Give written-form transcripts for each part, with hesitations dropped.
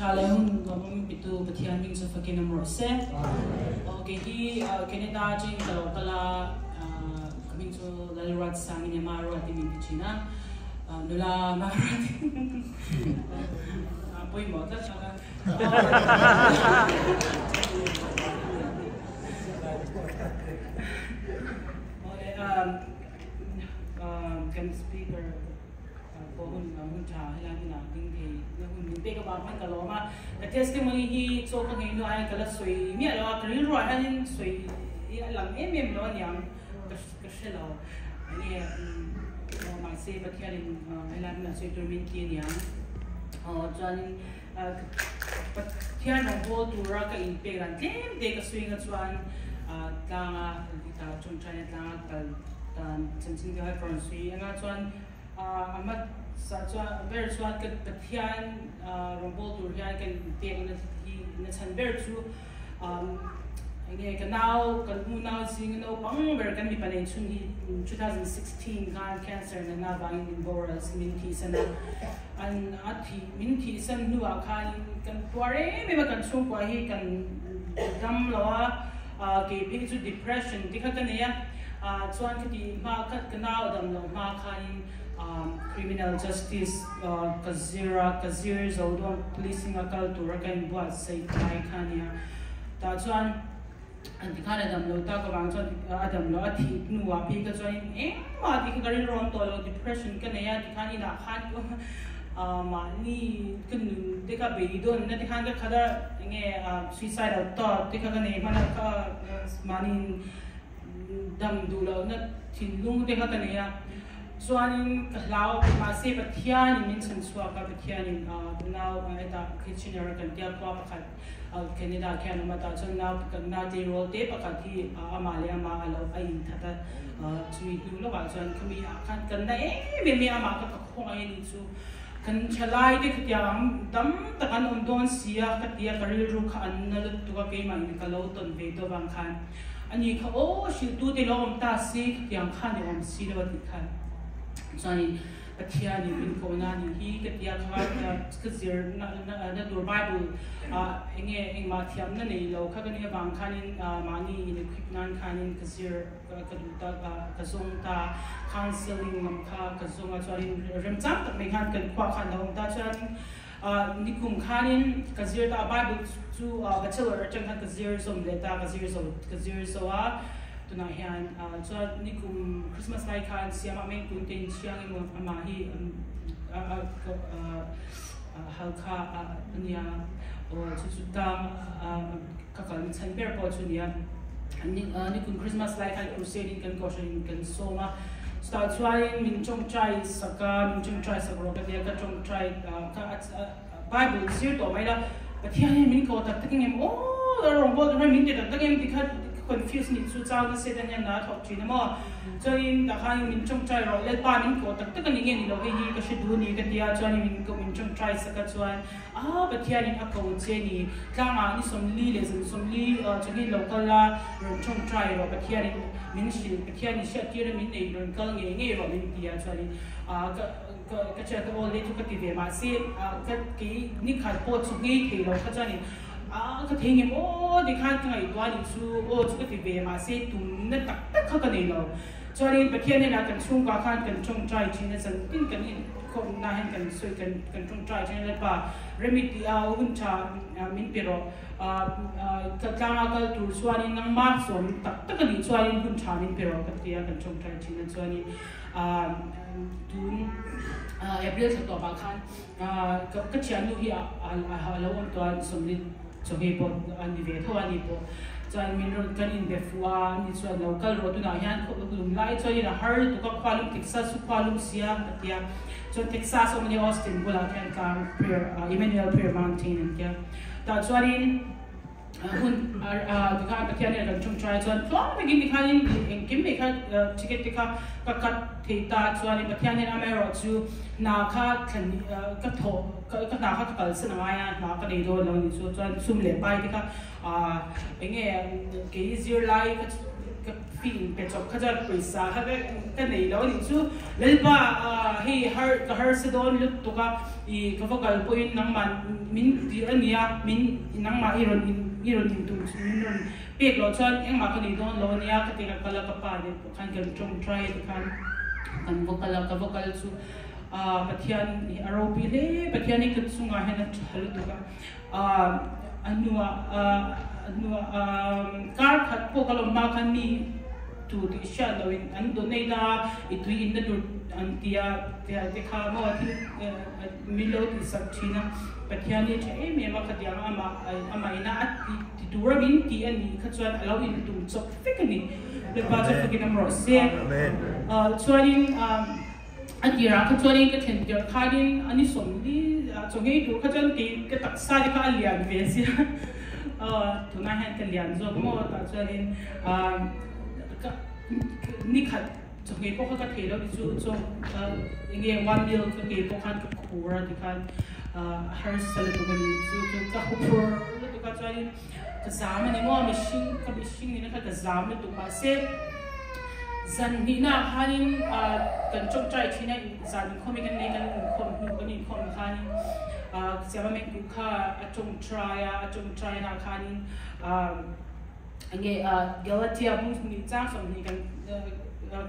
Chale hun gomong pitu pathian ming so fakin amro se okay hi Canada jing kala coming to Lalurat sang ni maro ati min China nula marat apoy mo ta saka can speaker hun cha hilang na ding the hun be ka ba man ka lo ma the testimony hi so ka ngai no ai kala sui mi lo ka ri ro han sui ya lang em lo nyang ka she lo ani ma se ba kya rin hilang na sui to min ki nyang chan pa kya no bo tu ra ka in pe ran tem de ka sui nga chuan ta nga ta chung chai ta tan chen chen ga kon sui nga chuan amat sa chua ver chua ka pathian rombol tur hian kan pek na chan ver chu nge ka now kan mu now sing no pang ver kan mi panai chung hi 2016 kan cancer na na bang in boras min thi sana an athi min thi san nu a khan kan tuare me ma kan chung kwa hi kan dam lawa ke pek chu depression dikha kan ya chuan ka ti ma ka now dam lo ma khan criminal justice kazir zodon policing akal turakan buat say kai khania ta chuan anti khana dam lo ta ka wang chuan adam lo athi nuwa pi ka chuan ma ti ka rin ron to lo depression ka ne ya ti khani na khan ko ma ni kan te ka be don na ti khan ka khada nge suicidal thought te ka ne mana ka mani dam du lo na thin lung te ka ne ya Suanin kalau masih pathian min chan suwa ka pathian now eta kitchen era kan dia kwa pakhat Canada kan mata chon now kan na de role de pakhat hi amale ama alo ai thata chui du lo ba chon kami kan kan na me ama ka khong ai ni chu kan chalai de khyam dam takan on don sia ka tia karil ru kha an na lu tu ka ke mai ka lo ton ve to bang khan ani kha o shil tu de lo om ta si khyam khan ni om si lo ti khan Sani pathian ni min ko na ni hi ka tia kha ka zir na dur bible enge ma thiam na nei lo kha ka ni bang khanin mani ni equipment khanin ka zir ka du ta ka zong ta counseling mam kha ka zong a chuan rem chang tak mai khan kan khwa khan dong ta chuan ni kum khanin ka zir ta bible chu bachelor chang khan ka zir som le ta ka zir so a tuna hian chuan ni kum Christmas lai khan siama men kun ten chiang mo ama hi halkha ania o chu ta ka kan chan ber po chu nia ni kum Christmas lai khan crusade kan caution kan soma start chuan min chong try saka min chong try sakro ka dia ka chong try ka bible sir to mai la pathian min ko ta taking em o rong bo min te ta taking dikhat confused ni chu chang na se dan yan na thok thin mo so in da khan min chong try ro le pa min ko tak tak ni nge ni lo hi ka she du ni ka tia chuan min ko min chong try saka chuan pathian in a ko che ni tlanga ni som li le som li chagi local la ron chong try ro pathian in min shi pathian ni sha tir min nei ron kal nge ro min tia chuan ka cha ko le tu ka ti ve ma se ka ki ni khat po chu nge the lo ka chuan ka thenge mo di khan kai twa ni chu chu ka ti ve ma se tum na tak tak kha ka nei lo chuan pathian na kan chung ka khan kan chong try chin na san tin kan in khom na hen kan soi kan chong try chin la pa remedy un cha min pero ka tanga ka tur chuan in nang ma som tak tak ni chuan in hun cha min pero ka tia kan chong try chin na chuan in tun April sa to ba khan ka chian lu hi a lo on to som lin so he po ani ve tho ani po chuan min ro kan in be fuwa ni chuan local ro tu na hian kho lum lai chuan in a har tu ka khwalum Texas su khwalum sia atia chuan Texas omni Austin bula kan ka prayer Emmanuel Prayer Mountain and kia ta chuan in hun du ka pathian ne kan chung try chuan thlom begin ni khan in kim me kha ticket ka kat theita chuan in pathian ne amero chu na kha than ka tho ka na kha kal sana ya na ka nei do lo ni chu chuan sum le pai ka enge ke zir lai feeling pe chok khajar paisa ha ka nei lo ni chu lelpa he her se don lut to ka I ka vocal point nang man min ti ania min nang ma iron tu min pek lo chan eng ma ka ni don lo nia ka te ka kala ka pa de kan chung try kan vocal chu pathian ropui le pathian ni ka chunga hena halu to ka anua kar khat po kalomba khan ni tu ti sha lo in an do nei la itui in the dur antia te kha mo ti milo ti sabchina pathiani che me ma khadia ama ina at ti duramin ti ani khachuan allow in tum chok fikani le pa cha fikina ro se amen chuanin atira khachuanin ka then tir kharin ani somli chongei tur khachuan ti ka taksa ka alian ve si tuna hen ka lian zo mo ta chuanin ni khat chongei po ka thelo chu chu inge 1 mil ka ke po khan ka khura ti khan har sal to ga ni chu ka khur to ka chuanin ka zam ni mo mishing ni ka zam to pa se zan ni na hanin kan chok trai thina zan khomi kan nei kan khom nu kan ni khom khanin siapa me ku kha achong try na khanin ange Galatia bung ni chang som ni kan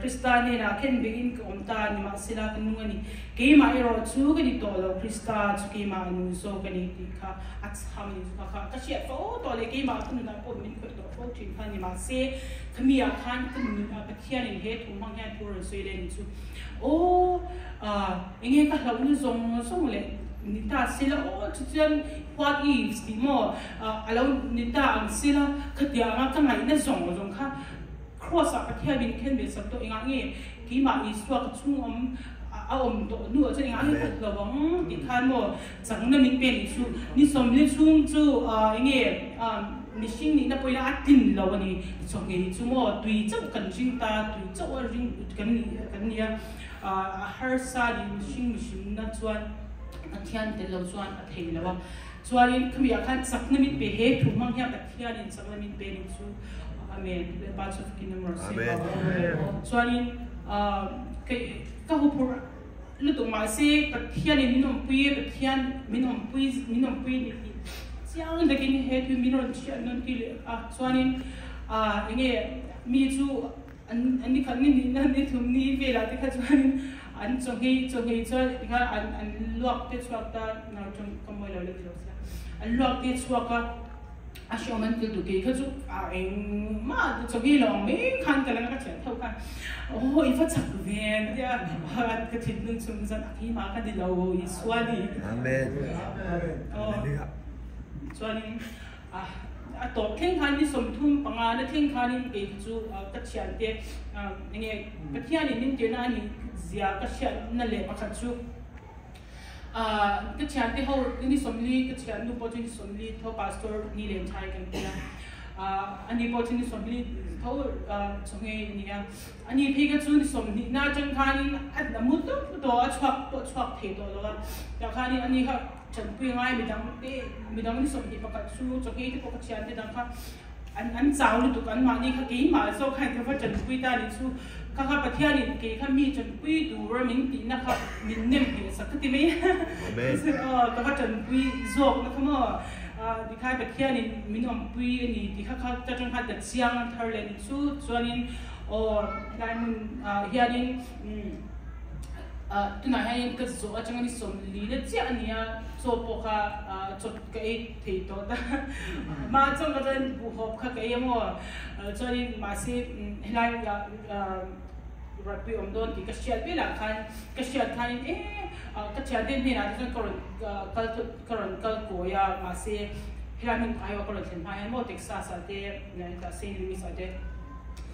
Kristani na ken begin ko omta ni ma sila kan nungani ke ma ero chu kan ni to lo Krista chu ke ma nu so kan ni ti kha atham ni kha ka sia fo to le ke ma kan na po min ko to fo tin khan ni ma se khamia khan kan ni pa khian ni he thum mang han pur so ile ni chu o inge ka hlaw ni song le nita sila chuan what if ti mo alo nita ang sila khatia nga ka ngai na zong kha cross up ka bin ken be sab to inga nge ki ma I swa ka chung to nu cha inga nge khat lawang ti khan mo chang na min pe ni chu ni som ni chung chu inge mishing ni na poina atin lawani chonge chu mo tui chau kan jing ta tui chau ring kan ni har sa di mishing na chuan athian te lo chuan a thei lawa chuanin khmia khan sakna mit pe he thu mang hya athian in sakna mit pe ni chu amen the parts of kingdom mercy amen chuanin ka hu pur lu tu ma se pathian ni minom pui ni chiang de kin he thu minon chian non ki chuanin inge mi chu ani khan ni na ni thum ni ve la te kha chuanin an chonghei cho ikha an luak te chuak ta na chung kamoi lo le lo sa an luak te chuak ka a shoman te du ke kha chu eng ma chonghei long me khan ka la ka chen thau kan I fa chak ven ya ka thit nun chung zan akhi ma ka di lo I swali amen chuanin to theng khan ni som thum panga na theng khan in ke chu ka chian te nge pathian in te na ni zia ka chian na le pa chu ka chian te ho ni somli ka chian nu po ni somli tho pastor ni len thai kan tia ani po ni somli tho chonge ni ya ani phe ka chu ni somli na chang khan in at na mu to chwak the to lo ka khan in ani kha chan pui ngai midang ni som hi pa ka chu choke te ko ka chian te dang kha an chau ni tu kan ma ni kha ke ma so khan ka fa chan pui ta ni chu ka pathian ni ke kha mi chan pui tu ra min ti na kha min nem ke sakati me amen ka fa chan pui zok na kha mo di khai pathian ni min om pui ni ti kha ta chang kha ta chiang thar le ni chu chuanin lai mun hianin tuna hai ka zo achang ni som li le chia ania cho po kha chot ka e thei to ta ma chang ka den bu hop kha ka yamo chori ma se helai ya ropui om don ti ka shel pe la khan ka shel khan ka chia den ni na chang karon kal ko ya ma se helai min ai wa karon thlen hai mo Texas ate na ta St. Louis ate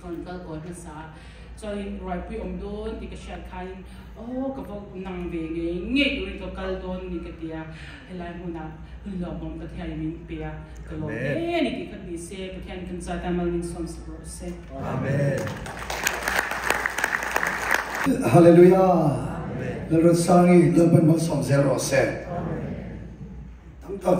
karon kal ko na sa chori ropui om don ti ka shel khan ka vok nang ve nge tu ri to kal don ni ka tia helai mu na lo mom ka thai min pe ka lo ni ki ka bi se ka kan kan sa ta mal min som se amen hallelujah amen lo sangi lo ban mo som zero se tam ta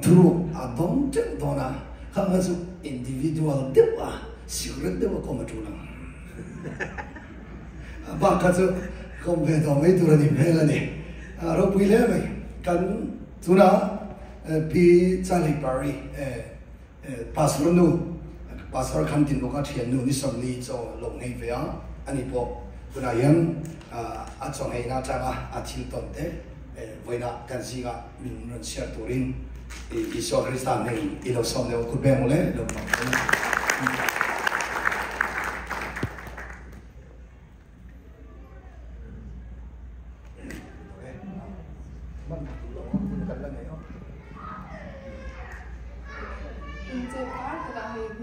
thru adom chen dona kha su individual dewa สิริเดียวก็มาดูนังบางครั้งก็ไม่ต้องไม่ตัวนี้ไม่ละนี่เราพูดเลยไหมกันทุน่าปีจาริบารีภาษาโน้ภาษาคันตินโลกาเทียนโน้นี่สำนีจะลงให้เวียอันนี้พอตุนายังอาจจะให้น่าจะอาทิตย์ต้นเดเวลากันสิกะมินรันเชียร์ตัวรินอิสราเอลสานให้อิโลซอมเดวคุเบมเลยลงมา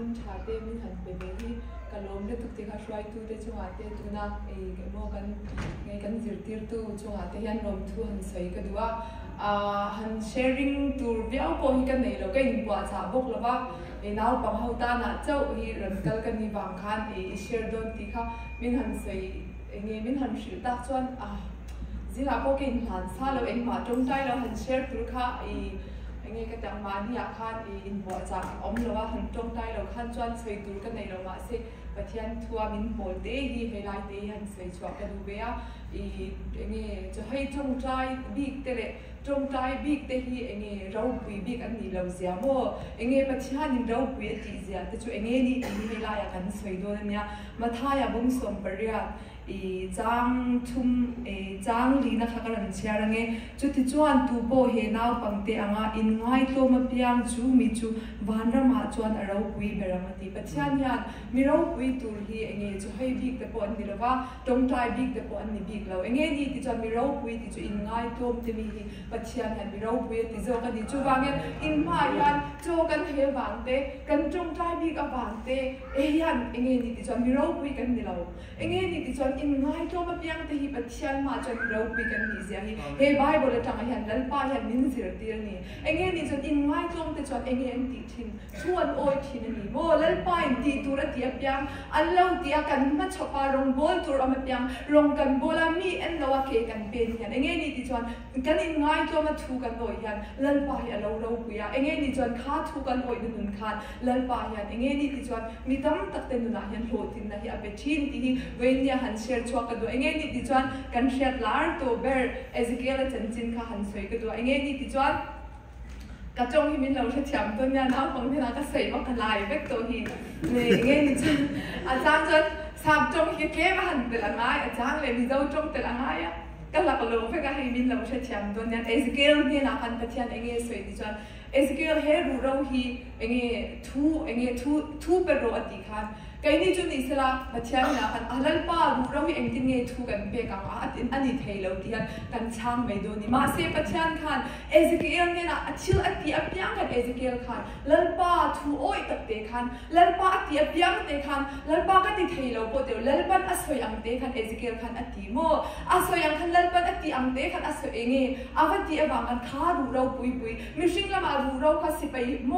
คุณชาเต้มิหันเป็นที่กันล้มได้ทุกทีค่ะช่วยตู้ได้ช่วยเต้ตู้นักโมกันไงกันจิตติร์ตู้ช่วยเต้ยันล้มตู้หันใส่ก็ดูว่าหันแชร์ริ่งตู้เดียวพอที่กันไหนเราก็อินกว่าชาบกแล้วว่าน้าวปังเขาตาหน้าเจ้าที่รันกัลกันนี่บางคันแชร์โดนตีค่ะมิหันใส่ไงมิหันสื่อตักชวนจีน่าพอกินหันซาเราเองมาตรงใจเราหันแชร์ตู้ค่ะไงก็จังมานี่อยากขันอินบัวจากอมเราว่าหันตรงใจเราขันจวนสวยดูกันในเรามาสิประเทศทัวมินโบเดฮีเฮลัยเดหันสวยชวกันดูเบียไงจะให้ตรงใจบิ๊กเตะตรงใจบิ๊กเตฮีไงเราปุยบิ๊กอันนี้เราเสียโม่ไงประเทศนี้เราปุยจีเสียแต่ช่วยไงนี่เฮลัยกันสวยดูเนี่ยมาท่ายาบุ้งสมปริยาจางทุ่มจางลีนะคะกันเชียร์ไงจุดที่จวนตูโบเฮนาวปังเตอ่ะอินง่ายตัวมาเพียงจูมิจูวันรำหาจวนเราคุยเบรมาตีปัจจัยยันมีเราคุยตัวที่ไงจะให้บิ๊กแต่ปอนนี่เราว่าตรงใจบิ๊กแต่ปอนนี่บิ๊กเราไงนี่ที่จวนมีเราคุยที่จูอินง่ายตัวที่มีปัจจัยยันมีเราคุยที่จะกันที่จูบางยันอินมายันจูกันเฮบางเตกันตรงใจบิ๊กกับบางเตยันไงนี่ที่จวนมีเราคุยกันนี่เราไงนี่ที่จวนอินง่ายตัวมาเพียงแต่ที่ปัจจัยมาจนเราคุยกันนี่เสียที่เฮบายบริจาคยันลัลปายันมินสิรตีนี่ไงนี่จนอินง่ายตัวแต่จนไงติดทิ้งชวนโอยทิ้งนี่โมลัลปาอินตีตัวระเทียบยังอันเล่าเดียกันมาชอบารองบอลตัวมาเพียงรองกันบอลมีเอ็นเราว่าเกกันเป็นยันไงนี่ที่จนกันอินง่ายตัวมาถูกันโอยยันลัลปายันเราคุยไงนี่จนขาถูกันโอยนุนขาดลัลปายันไงนี่ที่จนมีตั้งตักเต็นนะยันโหตินนะที่อาเปชินที่เวียนหันเชียร์ชัวกันด้วยไงนี่ที่จวนกันเชียร์ลาร์ตัวเบอร์เอซิเกลจันจินค่ะหันสวยกันด้วยไงนี่ที่จวนกระจงที่มินเราเชื่อมตัวเนี่ยน้ำของที่เราก็ใส่มากันลายเวกตัวหินนี่ไงนี่จวนอาจารย์จวนสามจงที่เก็บหันแต่ละง่ายอาจารย์เลยมีเจ้าจงแต่ละง่ายก็หลักโลเพื่อให้มินเราเชื่อมตัวเนี่ยเอซิเกลเนี่ยนะพันประเทศไงสวยที่จวนเอซิเกลเฮรูเราฮีไงทูเป็นโรอติคันcái này chúng mình sẽ là bắt chước là anh alal pa lu rau anh tin nghe thuกันเบกังอันนี้เทเลที่กันช่างไม่โดนนี่มาเสียปัจจัยขันเอซิเกลเนี่ยนะชิลอัติอับยังกันเอซิเกลขันลัลปาทูโอยตัดเตะขันลัลปาอัติอับยังเตะขันลัลปาก็ติดเทเลโปเตลลัลปันอัศวยอังเตะขันเอซิเกลขันอัติโมอัศวยอังขันลัลปันอัติอังเตะขันอัศวยเองอาวันที่บางกันข้ารูเราปุยมิชิงละมารูเราข้าสิไปโม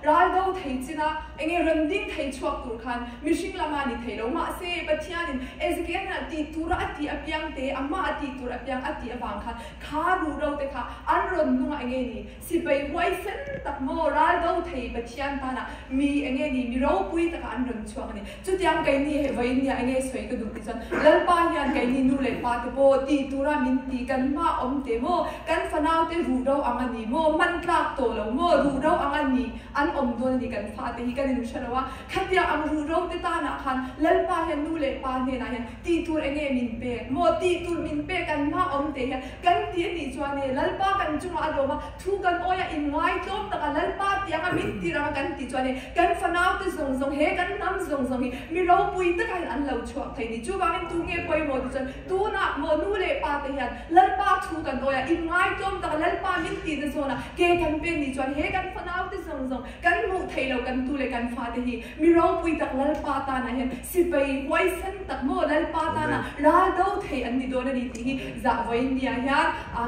ร้านเราไทยจีน่ะเองรันดิ้งไทยชวกตัวขันมิชิงละมานี่เรามาเสพปัจจัยนี้เอสเกนน่ะตีตัวอัติอเปียงเตอามาตีตัวอเปียงอัติอบางคันข้ารู้เราแต่ข้าอันรอนนุ่งไอ้เงี้ยนี่สิไปไว้เส้นตักโมราเราเทปัจจัยตาน่ะมีไอ้เงี้ยนี่มีเราปุยแต่ข้าอันรอนช่วงนี้จุดยังไงนี่ไว้เนี่ยไอ้เงี้ยสวยก็ดูดิฉันแล้วป้ายันไงนี่นู่นเลยป้าตะโบตีตัวมินตีกันมาอมเตโมกันฟนาวเตรู้เราอันนี้โมมันกลากโตแล้วโมรู้เราอันนี้อันอมโดนนี่กันฟ้าแต่ที่กันนี่ฉันว่าขัดยาอันรู้เราแต่ตาน่ะคันลัลปายันนู่เลยปาเนี่ยนะยันตีตัวเองมินเปโมตีตัวมินเปกันมาอมเตะกันเทียนนี่จวนเนี่ยลัลปากันจุงอารมณ์ทุกันโอยอินไว้จมตะกันลัลปาเตียงมินตีรากันตีจวนเนี่ยกันฟนาวติส่งเฮกันน้ำส่งมีเราปุยตะกันอันเราชัวไทยนี่จูบางตัวเงี้ยปุยโมดิจวนตัวน่ะโมนู่เลยปาเตียนลัลปาทุกันโอยอินไว้จมตะกันลัลปามินตีติส่งนะเกกันเป็นนี่จวนเฮกันฟนาวติส่งกันมุไทยเรากันตัวเลยกันฟาเตหีมีเราปุยตะลัลปาตานะยันสิไปไว้เส้นตักโมลัลปาตานะราดาวเทอันนี้โดนนี่ที่จะไว้เนี่ยฮะ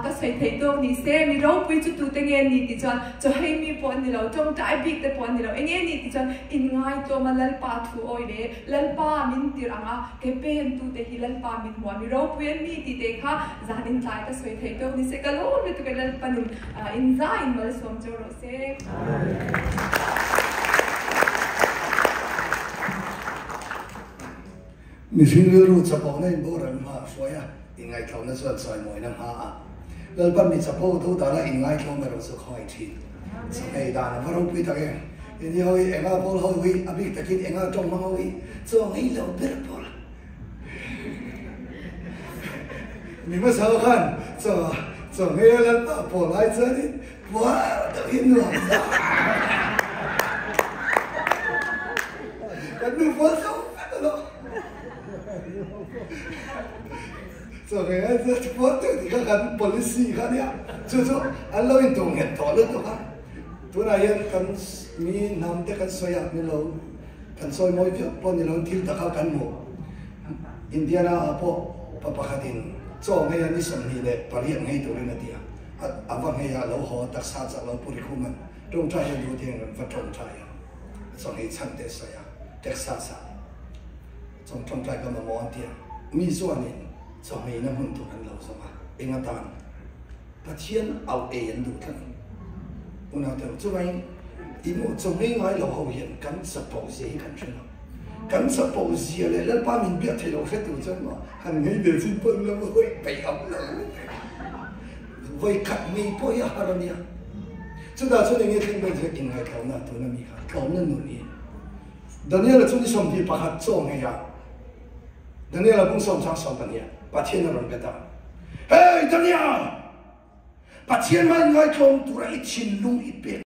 ก็ใส่เทตัวนี้เซมีเราไปจุดตัวเงี้ยนี่ที่จะให้มีปอนนี่เราจงใจบิ๊กแต่ปอนนี่เราเงี้ยนี่ที่อินง่ายตัวมาลัลปาทูโอยเล่ลัลปามินติรังเก็บเป็นตัวเที่ลัลปามินหัวมีเราเพื่อนนี่ที่เด็กค่ะจะอินใจก็ใส่เทตัวนี้เซก็รู้นี่ตัวลัลปานุอินใจมาสมจโรเซ mi sinh lưu ru chapao này bố rầm ha xoay à in ngay thầu nó xuất xoay mồi năm ha lần ban mi chapao thu đó là in ngay thầu mà rồi xuất khỏi thì sau này đàn nó vào quy tắc em thì hồi em ao bố hồi huy à biết tất nhiên em ao trong mang hồi cho ngay lâu biết bố mình mới sao khăn cho ngay lần ta bố lại chơi đi quá tự nhiên nữa cái nước vỡ không đâu rồi cái rất vỡ thì các anh policy các nhá chú anh lâu in tụng hiện tỏ lên đâu khác tôi này hiện cần mi nằm để cần xoay mi lâu cần xoay môi việc bọn mi lâu thiếu tất cả cần mù Indiana apo papakatin cho ngay anh đi xem hi để phát hiện ngay tụi nó đi à vâng ngay là lâu họ đặc sảnจากเราปุริคุมันตรงใจดูที่มันฟัดตรงใจส่งให้ชั้นเดชยาเด็กสาวส่งตรงใจก็มามองที่มีส่วนนี้ส่งให้น้ำมันตัวนั้นเราสมาเองตานพัดเชียนเอาเองดูทั้งอุณหภูมิช่วยอีโมส่งให้ง่ายเราเขาเห็นกันสปอร์ตเสียกันใช่ไหมกันสปอร์ตเสียเลยแล้วป้ามินเบียดให้เราแค่ดูจังว่าหันให้เดี๋ยวสิ้นเปิ้ลแล้วเฮ้ยไปเอาเลย为看你不要哈了你，这到这里面听到这个应该考那多那米卡考那努力，等你了从你身体把它做那样，等你了公手上手等你，把钱的人给他，哎，等你啊，把钱买来从突然一千弄一遍。